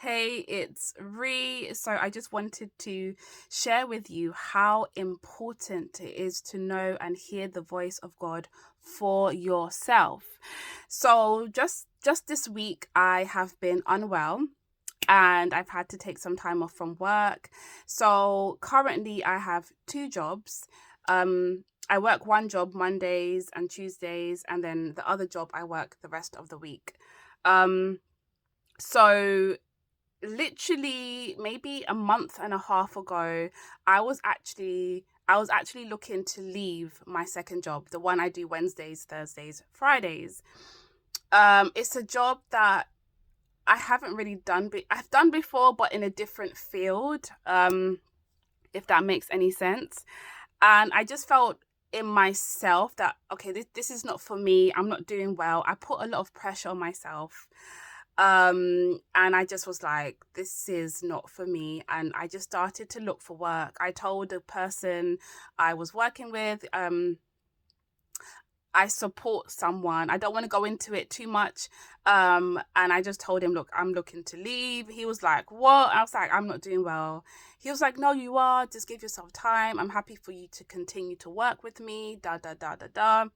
Hey, it's Ree. So I just wanted to share with you how important it is to know and hear the voice of God for yourself. So just this week I have been unwell and I've had to take some time off from work. So currently I have two jobs. I work one job Mondays and Tuesdays, and then the other job I work the rest of the week. Um, so literally maybe a month and a half ago, I was actually looking to leave my second job, the one I do Wednesdays, Thursdays, Fridays. It's a job that I haven't really done. I've done before, but in a different field. If that makes any sense. And I just felt in myself that okay, this is not for me. I'm not doing well. I put a lot of pressure on myself. And I just was like, this is not for me, and I just started to look for work. I told the person I was working with, I support someone. I don't want to go into it too much. And I just told him, look, I'm looking to leave. He was like, what? I was like, I'm not doing well. He was like, no, you are. Just give yourself time. I'm happy for you to continue to work with me. Da da da da da.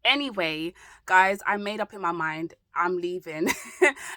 Anyway, guys, I made up in my mind I'm leaving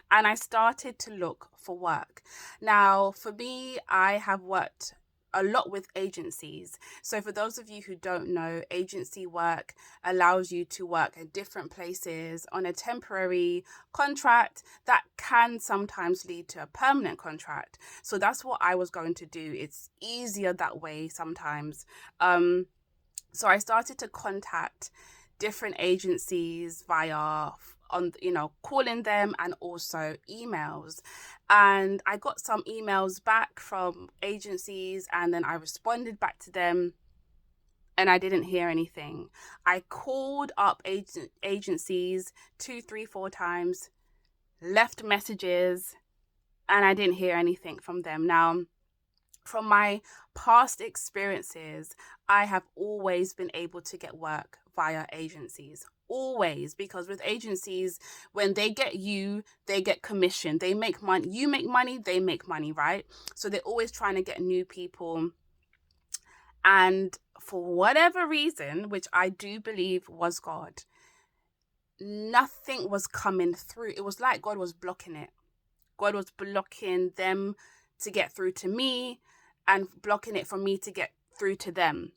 and I started to look for work. Now, for me, I have worked a lot with agencies. So, for those of you who don't know, agency work allows you to work at different places on a temporary contract that can sometimes lead to a permanent contract. So, that's what I was going to do. It's easier that way sometimes. So, I started to contact different agencies via calling them and also emails, and I got some emails back from agencies and then I responded back to them and I didn't hear anything. I called up agencies 2, 3, 4 times, left messages, and I didn't hear anything from them. Now, from my past experiences, I have always been able to get work via agencies. Always, because with agencies, when they get you, they get commission. They make money. You make money, they make money, right? So they're always trying to get new people. And for whatever reason, which I do believe was God, nothing was coming through. It was like God was blocking it. God was blocking them to get through to me and blocking it for me to get through to them.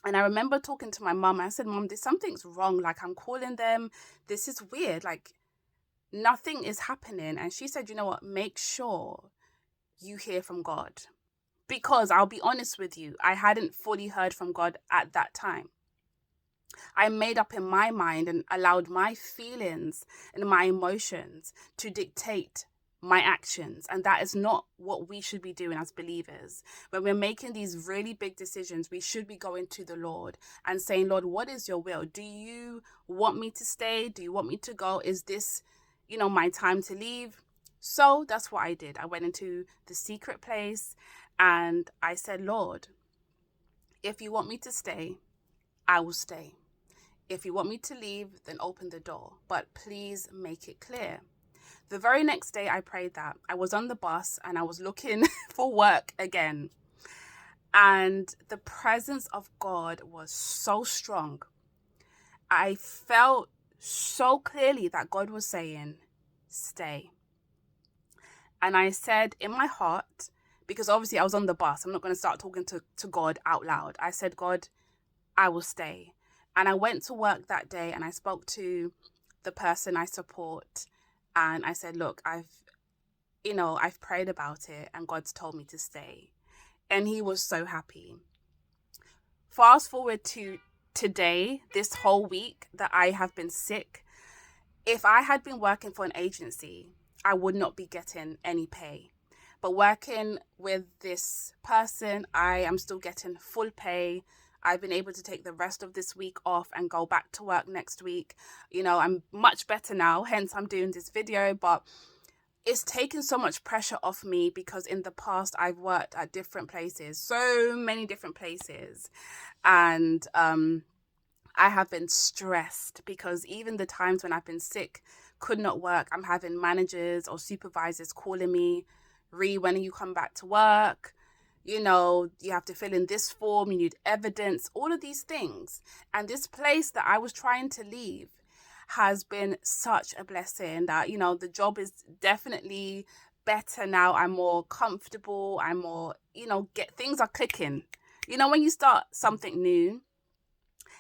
And I remember talking to my mum. I said, Mum, something's wrong. Like, I'm calling them. This is weird. Like, nothing is happening. And she said, you know what? Make sure you hear from God. Because I'll be honest with you, I hadn't fully heard from God at that time. I made up in my mind and allowed my feelings and my emotions to dictate my actions, and that is not what we should be doing as believers. When we're making these really big decisions, we should be going to the Lord and saying, Lord, what is your will? Do you want me to stay? Do you want me to go? Is this, my time to leave? So that's what I did. I went into the secret place and I said, Lord, if you want me to stay, I will stay. If you want me to leave, then open the door, but please make it clear. The very next day I prayed that. I was on the bus and I was looking for work again. And the presence of God was so strong. I felt so clearly that God was saying, stay. And I said in my heart, because obviously I was on the bus, I'm not going to start talking to God out loud. I said, God, I will stay. And I went to work that day and I spoke to the person I support. And I said, look, I've prayed about it and God's told me to stay. And he was so happy. Fast forward to today, this whole week that I have been sick. If I had been working for an agency, I would not be getting any pay. But working with this person, I am still getting full pay. I've been able to take the rest of this week off and go back to work next week. I'm much better now, hence I'm doing this video, but it's taken so much pressure off me because in the past I've worked at different places, so many different places. And I have been stressed because even the times when I've been sick, could not work. I'm having managers or supervisors calling me, when are you come back to work? You have to fill in this form, you need evidence, all of these things. And this place that I was trying to leave has been such a blessing that, the job is definitely better now. I'm more comfortable. I'm more, get things are clicking. When you start something new,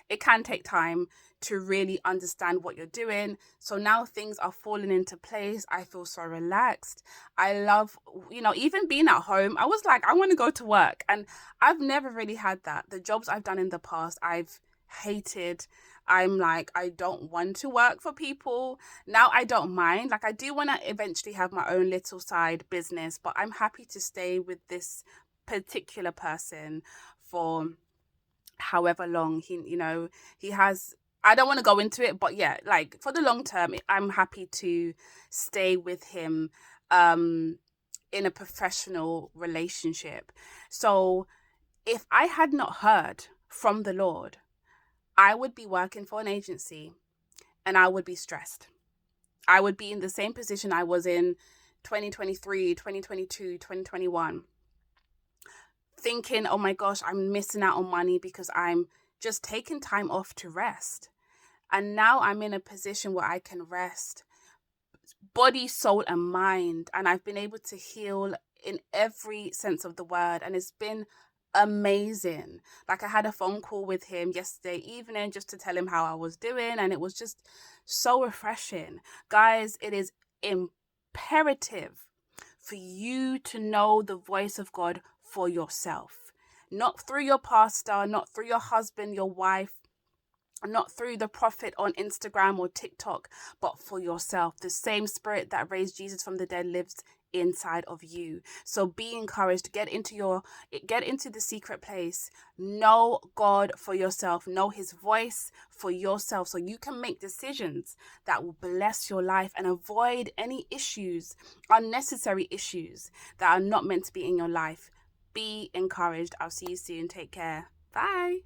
it can take time to really understand what you're doing. So now things are falling into place. I feel so relaxed. I love, even being at home, I was like, I want to go to work. And I've never really had that. The jobs I've done in the past, I've hated. I'm like, I don't want to work for people. Now I don't mind. Like, I do want to eventually have my own little side business, but I'm happy to stay with this particular person for however long he has. I don't want to go into it, but yeah, like for the long term, I'm happy to stay with him in a professional relationship. So if I had not heard from the Lord, I would be working for an agency and I would be stressed. I would be in the same position I was in 2023, 2022, 2021. Thinking, oh my gosh, I'm missing out on money because I'm just taking time off to rest. And now I'm in a position where I can rest body, soul, and mind. And I've been able to heal in every sense of the word. And it's been amazing. Like, I had a phone call with him yesterday evening just to tell him how I was doing. And it was just so refreshing. Guys, it is imperative for you to know the voice of God for yourself, not through your pastor, not through your husband, your wife, not through the prophet on Instagram or TikTok, but for yourself. The same spirit that raised Jesus from the dead lives inside of you. So be encouraged. Get into the secret place. Know God for yourself. Know his voice for yourself, so you can make decisions that will bless your life and avoid any issues, unnecessary issues that are not meant to be in your life. Be encouraged. I'll see you soon. Take care. Bye.